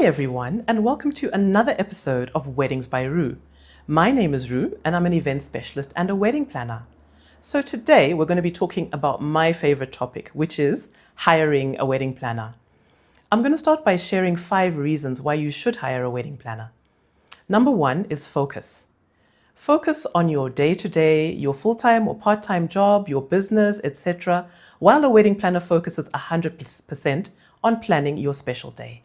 everyone, and welcome to another episode of Weddings by Rue. My name is Rue, and I'm an event specialist and a wedding planner. So today we're going to be talking about my favorite topic, which is hiring a wedding planner. I'm going to start by sharing 5 reasons why you should hire a wedding planner. Number 1 is focus. Focus on your day-to-day, your full-time or part-time job, your business, etc., while a wedding planner focuses 100% on planning your special day.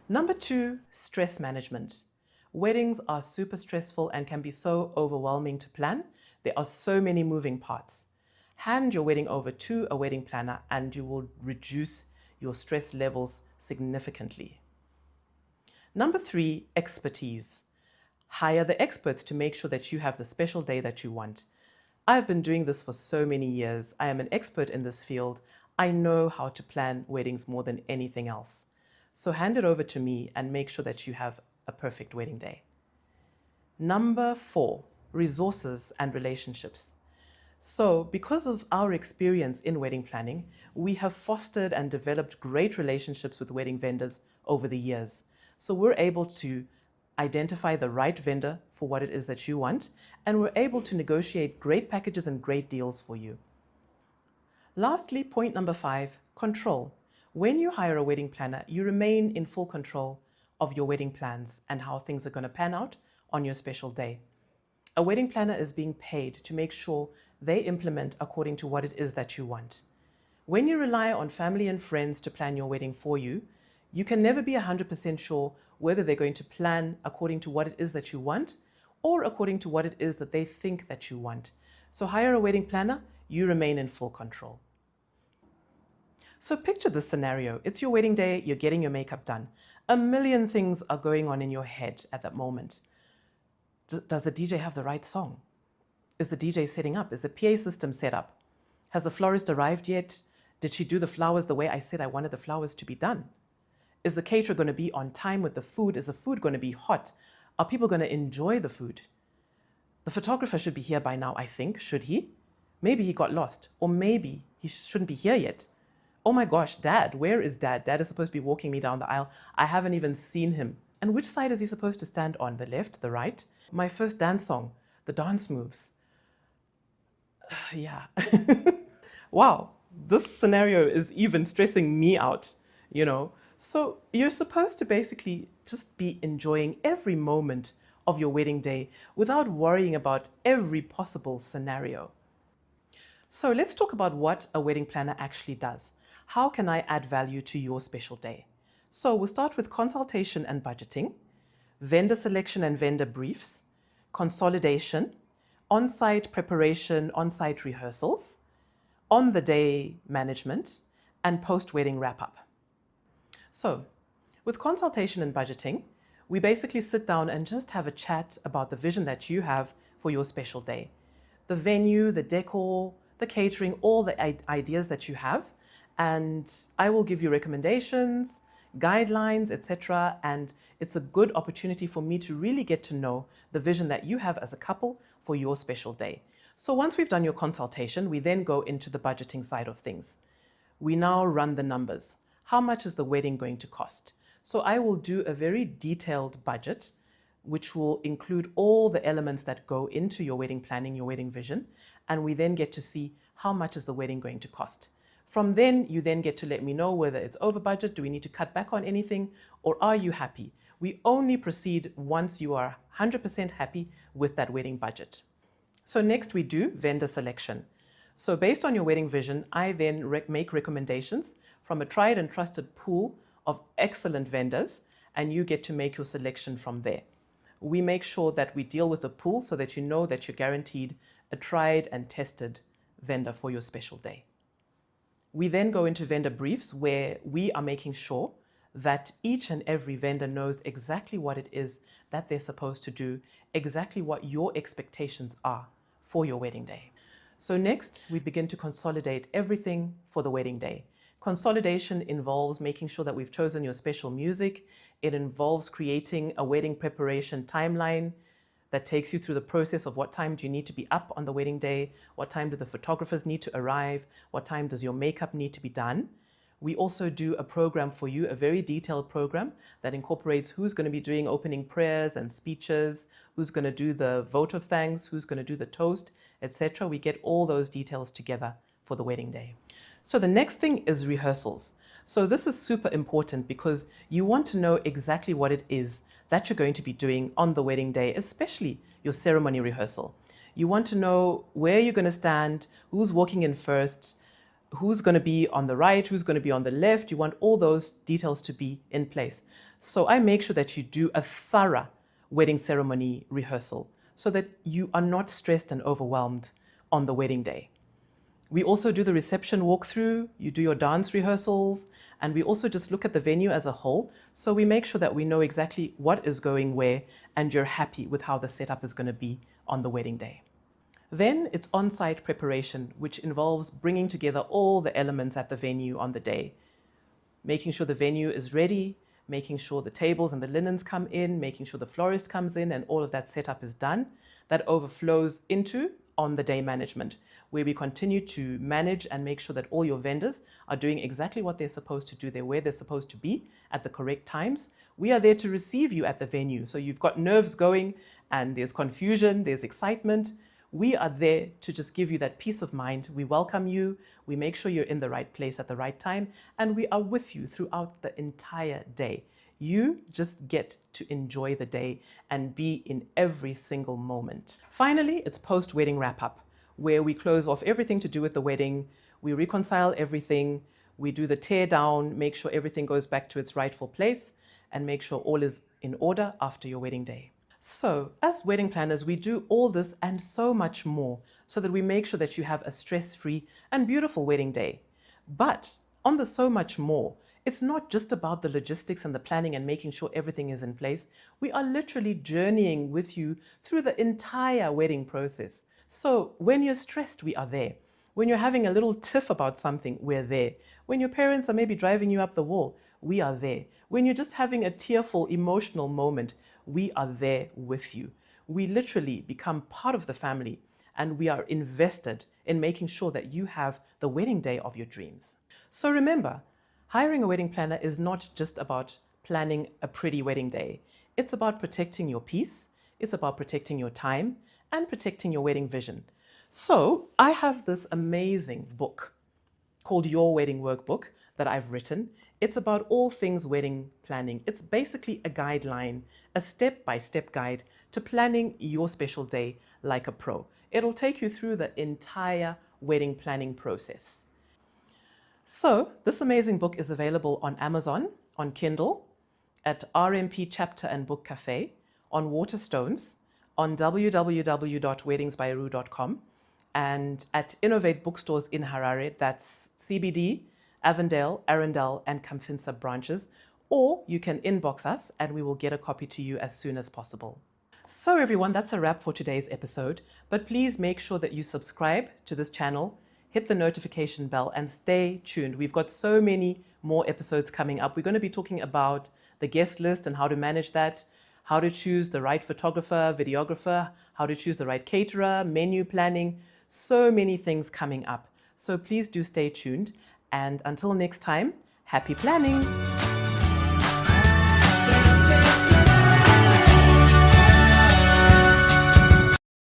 Number 2, stress management. Weddings are super stressful and can be so overwhelming to plan. There are so many moving parts. Hand your wedding over to a wedding planner and you will reduce your stress levels significantly. Number 3, expertise. Hire the experts to make sure that you have the special day that you want. I've been doing this for so many years. I am an expert in this field. I know how to plan weddings more than anything else. So hand it over to me and make sure that you have a perfect wedding day. Number 4, resources and relationships. So because of our experience in wedding planning, we have fostered and developed great relationships with wedding vendors over the years. So we're able to identify the right vendor for what it is that you want, and we're able to negotiate great packages and great deals for you. Lastly, point number 5, control. When you hire a wedding planner, you remain in full control of your wedding plans and how things are going to pan out on your special day. A wedding planner is being paid to make sure they implement according to what it is that you want. When you rely on family and friends to plan your wedding for you, you can never be 100% sure whether they're going to plan according to what it is that you want or according to what it is that they think that you want. So hire a wedding planner, you remain in full control. So picture this scenario. It's your wedding day, you're getting your makeup done. A million things are going on in your head at that moment. Does the DJ have the right song? Is the DJ setting up? Is the PA system set up? Has the florist arrived yet? Did she do the flowers the way I said I wanted the flowers to be done? Is the caterer going to be on time with the food? Is the food going to be hot? Are people going to enjoy the food? The photographer should be here by now, I think. Should he? Maybe he got lost. Or maybe he shouldn't be here yet. Oh my gosh, Dad, where is Dad? Dad is supposed to be walking me down the aisle. I haven't even seen him. And which side is he supposed to stand on? The left, the right? My first dance song, the dance moves. Yeah. Wow, this scenario is even stressing me out, So you're supposed to basically just be enjoying every moment of your wedding day without worrying about every possible scenario. So let's talk about what a wedding planner actually does. How can I add value to your special day? So we'll start with consultation and budgeting, vendor selection and vendor briefs, consolidation, on-site preparation, on-site rehearsals, on-the-day management, and post-wedding wrap-up. So with consultation and budgeting, we basically sit down and just have a chat about the vision that you have for your special day. The venue, the decor, the catering, all the ideas that you have. And I will give you recommendations, guidelines, etc. And it's a good opportunity for me to really get to know the vision that you have as a couple for your special day. So once we've done your consultation, we then go into the budgeting side of things. We now run the numbers. How much is the wedding going to cost? So I will do a very detailed budget, which will include all the elements that go into your wedding planning, your wedding vision, and we then get to see how much is the wedding going to cost. From then, you then get to let me know whether it's over budget, do we need to cut back on anything, or are you happy? We only proceed once you are 100% happy with that wedding budget. So next we do vendor selection. So based on your wedding vision, I then make recommendations from a tried and trusted pool of excellent vendors, and you get to make your selection from there. We make sure that we deal with the pool so that you know that you're guaranteed a tried and tested vendor for your special day. We then go into vendor briefs where we are making sure that each and every vendor knows exactly what it is that they're supposed to do, exactly what your expectations are for your wedding day. So next, we begin to consolidate everything for the wedding day. Consolidation involves making sure that we've chosen your special music. It involves creating a wedding preparation timeline that takes you through the process of what time do you need to be up on the wedding day, what time do the photographers need to arrive, what time does your makeup need to be done. We also do a program for you, a very detailed program that incorporates who's going to be doing opening prayers and speeches, who's going to do the vote of thanks, who's going to do the toast, etc. We get all those details together for the wedding day. So the next thing is rehearsals. So this is super important because you want to know exactly what it is that you're going to be doing on the wedding day, especially your ceremony rehearsal. You want to know where you're going to stand, who's walking in first, who's going to be on the right, who's going to be on the left. You want all those details to be in place. So I make sure that you do a thorough wedding ceremony rehearsal so that you are not stressed and overwhelmed on the wedding day. We also do the reception walkthrough, you do your dance rehearsals, and we also just look at the venue as a whole. So we make sure that we know exactly what is going where and you're happy with how the setup is going to be on the wedding day. Then it's on-site preparation, which involves bringing together all the elements at the venue on the day, making sure the venue is ready, making sure the tables and the linens come in, making sure the florist comes in and all of that setup is done. That overflows into on the day management, where we continue to manage and make sure that all your vendors are doing exactly what they're supposed to do. They're where they're supposed to be at the correct times. We are there to receive you at the venue. So you've got nerves going and there's confusion, there's excitement. We are there to just give you that peace of mind. We welcome you. We make sure you're in the right place at the right time. And we are with you throughout the entire day. You just get to enjoy the day and be in every single moment. Finally, it's post-wedding wrap-up, where we close off everything to do with the wedding. We reconcile everything. We do the tear down, make sure everything goes back to its rightful place, and make sure all is in order after your wedding day. So, as wedding planners, we do all this and so much more so that we make sure that you have a stress-free and beautiful wedding day. But on the so much more, it's not just about the logistics and the planning and making sure everything is in place. We are literally journeying with you through the entire wedding process. So when you're stressed, we are there. When you're having a little tiff about something, we're there. When your parents are maybe driving you up the wall, we are there. When you're just having a tearful, emotional moment, we are there with you. We literally become part of the family and we are invested in making sure that you have the wedding day of your dreams. So remember, hiring a wedding planner is not just about planning a pretty wedding day. It's about protecting your peace, it's about protecting your time, and protecting your wedding vision. So I have this amazing book called Your Wedding Workbook that I've written. It's about all things wedding planning. It's basically a guideline, a step-by-step guide to planning your special day like a pro. It'll take you through the entire wedding planning process. So this amazing book is available on Amazon, on Kindle, at RMP Chapter and Book Cafe, on Waterstones, on www.weddingsbyru.com, and at Innovate Bookstores in Harare. That's CBD, Avondale, Arundel, and Kamfinsa branches. Or you can inbox us and we will get a copy to you as soon as possible. So everyone, that's a wrap for today's episode. But please make sure that you subscribe to this channel, hit the notification bell, and stay tuned. We've got so many more episodes coming up. We're going to be talking about the guest list and how to manage that, how to choose the right photographer, videographer, how to choose the right caterer, menu planning, so many things coming up. So please do stay tuned. And until next time, happy planning!